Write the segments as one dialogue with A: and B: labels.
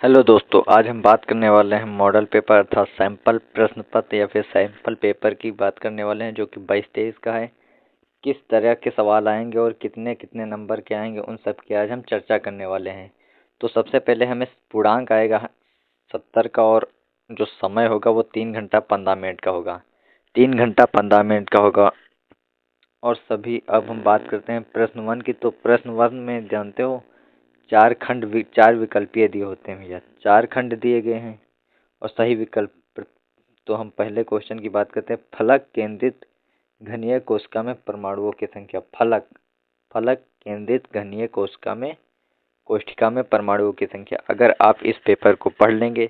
A: Hello दोस्तों, आज हम बात करने वाले हैं मॉडल पेपर अर्थात सैंपल प्रश्न पत्र या फिर सैंपल पेपर की बात करने वाले हैं, जो कि 22-23 का है। किस तरह के सवाल आएंगे और कितने कितने नंबर के आएंगे, उन सब की आज हम चर्चा करने वाले हैं। तो सबसे पहले हमें पूर्णांक आएगा 70 का, और जो समय होगा वो 3 घंटा 15 मिनट का होगा। 3 घंटा 15 मिनट का होगा। और सभी अब हम बात करते हैं प्रश्न 1 की। तो प्रश्न 1 में जानते हो 4 विकल्पीय दिए होते हैं भैया। 4 खंड दिए गए हैं और सही विकल्प। तो हम पहले क्वेश्चन की बात करते हैं। फलक केंद्रित घनीय कोशिका में परमाणुओं की संख्या। फलक केंद्रित घनीय कोशिका में परमाणुओं की संख्या। अगर आप इस पेपर को पढ़ लेंगे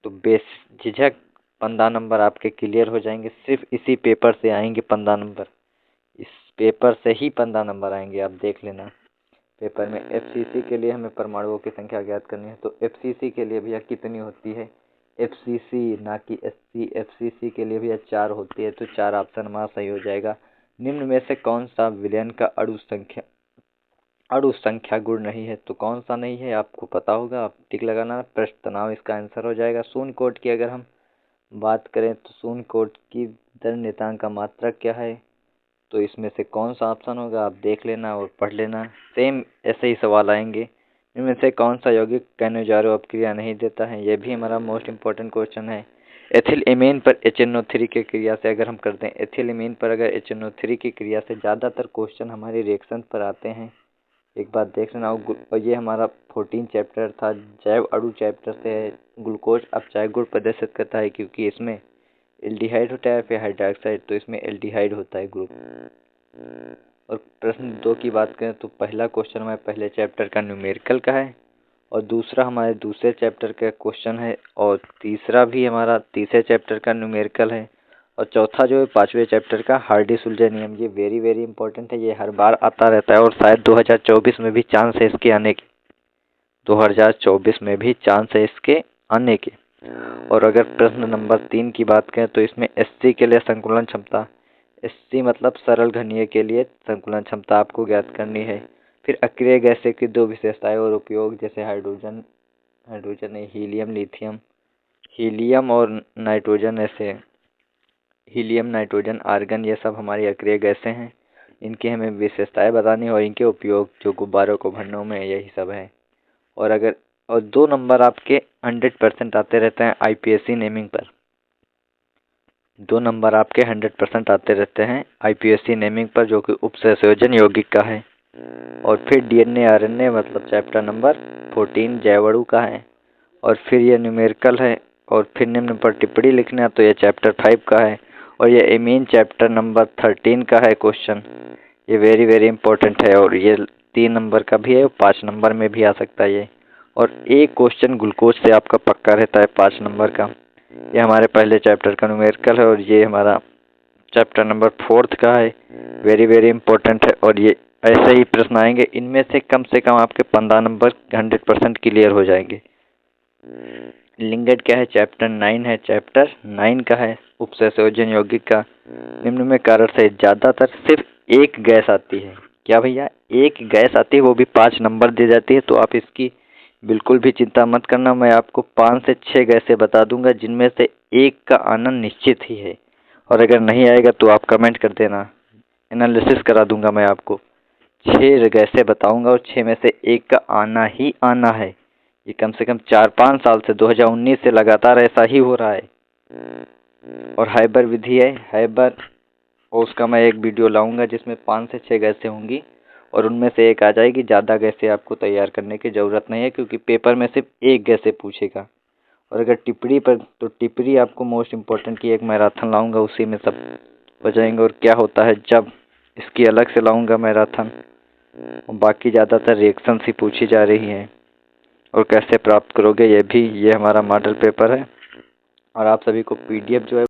A: तो बेझिझक 15 नंबर आपके क्लियर हो जाएंगे। सिर्फ इसी पेपर से आएंगे 15 नंबर। इस पेपर से ही 15 नंबर आएंगे, आप देख लेना। पेपर में एफसीसी के लिए हमें परमाणुओं की संख्या ज्ञात करनी है। तो एफसीसी के लिए भैया कितनी होती है? एफसीसी ना कि एससी। एफसीसी के लिए भैया 4 होती है। तो 4 ऑप्शन हमारा सही हो जाएगा। निम्न में से कौन सा विलयन का अणु संख्या गुण नहीं है? तो कौन सा नहीं है आपको पता होगा, आप टिक लगाना। पृष्ठ तनाव इसका आंसर हो जाएगा। शून्य कोट की अगर हम बात करें तो शून्य कोट की दर नियतांक का मात्रक क्या है? तो इसमें से कौन सा ऑप्शन होगा, आप देख लेना और पढ़ लेना। सेम ऐसे ही सवाल आएंगे। इनमें से कौन सा यौगिक कैनोजारो अपक्रिया नहीं देता है? ये भी हमारा मोस्ट इम्पोर्टेंट क्वेश्चन है। एथिलएमीन पर HNO3 की क्रिया से अगर हम करते हैं, एथिलएमीन पर अगर HNO3 की क्रिया से ज़्यादातर क्वेश्चन हमारे रिएक्शन पर आते हैं। एक बात देख लेना। और ये हमारा 14 चैप्टर था, जैव अणु चैप्टर से है। ग्लूकोज अपचायक गुण प्रदर्शित करता है, क्योंकि इसमें एल्डिहाइड होता है फिर हाइड्रोक्साइड, तो इसमें एल्डिहाइड होता है ग्रुप। और प्रश्न 2 की बात करें तो पहला क्वेश्चन हमारे पहले चैप्टर का न्यूमेरिकल का है, और दूसरा हमारे दूसरे चैप्टर का क्वेश्चन है, और तीसरा भी हमारा तीसरे चैप्टर का न्यूमेरिकल है, और चौथा जो है 5वें चैप्टर का हार्डी-सुलज़ नियम। ये वेरी वेरी इंपॉर्टेंट है। ये हर बार आता रहता है और शायद 2024 में भी चांस है इसके आने के। 2024 में भी चांस है इसके आने के। और अगर प्रश्न नंबर 3 की बात करें तो इसमें एससी के लिए संकुलन क्षमता। एससी मतलब सरल घनीय के लिए संकुलन क्षमता आपको ज्ञात करनी है। फिर अक्रिय गैसें की 2 विशेषताएं और उपयोग, जैसे हाइड्रोजन नहीं, हीलियम लिथियम, हीलियम और नाइट्रोजन, ऐसे हीलियम नाइट्रोजन आर्गन, ये सब हमारी अक्रिय गैसें हैं। इनकी हमें विशेषताएं बतानी और इनके उपयोग, जो गुब्बारों को भरने में, यही सब है। और 2 नंबर आपके 100% आते रहते हैं आईपीएससी नेमिंग पर। 2 नंबर आपके 100% आते रहते हैं आईपीएससी नेमिंग पर, जो कि उपसंयोजन यौगिक का है। और फिर डीएनए आरएनए मतलब चैप्टर नंबर 14 जैव अणु का है। और फिर ये न्यूमेरिकल है। और फिर निम्न पर टिप्पणी लिखना, तो ये चैप्टर 5 का है। और ये एमीन चैप्टर नंबर 13 का है क्वेश्चन। ये वेरी वेरी इंपॉर्टेंट है, और ये 3 नंबर का भी है, 5 नंबर में भी आ सकता है ये। और एक क्वेश्चन ग्लूकोज से आपका पक्का रहता है 5 नंबर का। ये हमारे पहले चैप्टर का न्यूमेरिकल है, और ये हमारा चैप्टर नंबर 4 का है। वेरी वेरी इंपॉर्टेंट है, और ये ऐसे ही प्रश्न आएंगे। इनमें से कम आपके 15 नंबर 100% क्लियर हो जाएंगे। लिंगेट क्या है? चैप्टर 9 है। चैप्टर 9 का है उपसंयोजन यौगिक का। निम्न में कारण से ज्यादातर सिर्फ एक गैस आती है। क्या भैया? एक गैस आती है, वो भी 5 नंबर दी जाती है। तो आप इसकी बिल्कुल भी चिंता मत करना। मैं आपको 5 से 6 गैसें बता दूंगा, जिनमें से एक का आना निश्चित ही है। और अगर नहीं आएगा तो आप कमेंट कर देना, एनालिसिस करा दूंगा मैं आपको। 6 गैसें बताऊंगा और 6 में से एक का आना ही आना है। ये कम से कम 4-5 साल से 2019 से लगातार ऐसा ही हो रहा है। और हाइबर विधि है, हाइबर, और उसका मैं एक वीडियो लाऊंगा जिसमें 5 से 6 गैसें होंगी, और उनमें से एक आ जाएगी। ज़्यादा गैसें आपको तैयार करने की ज़रूरत नहीं है, क्योंकि पेपर में सिर्फ एक गैसें पूछेगा। और अगर टिप्पणी पर, तो टिप्पणी आपको मोस्ट इम्पोर्टेंट की एक मैराथन लाऊंगा, उसी में सब हो जाएंगे। और क्या होता है जब इसकी अलग से लाऊंगा मैराथन। बाकी ज़्यादातर रिएक्शन ही पूछी जा रही हैं। और कैसे प्राप्त करोगे, ये हमारा मॉडल पेपर है। और आप सभी को PDF जो है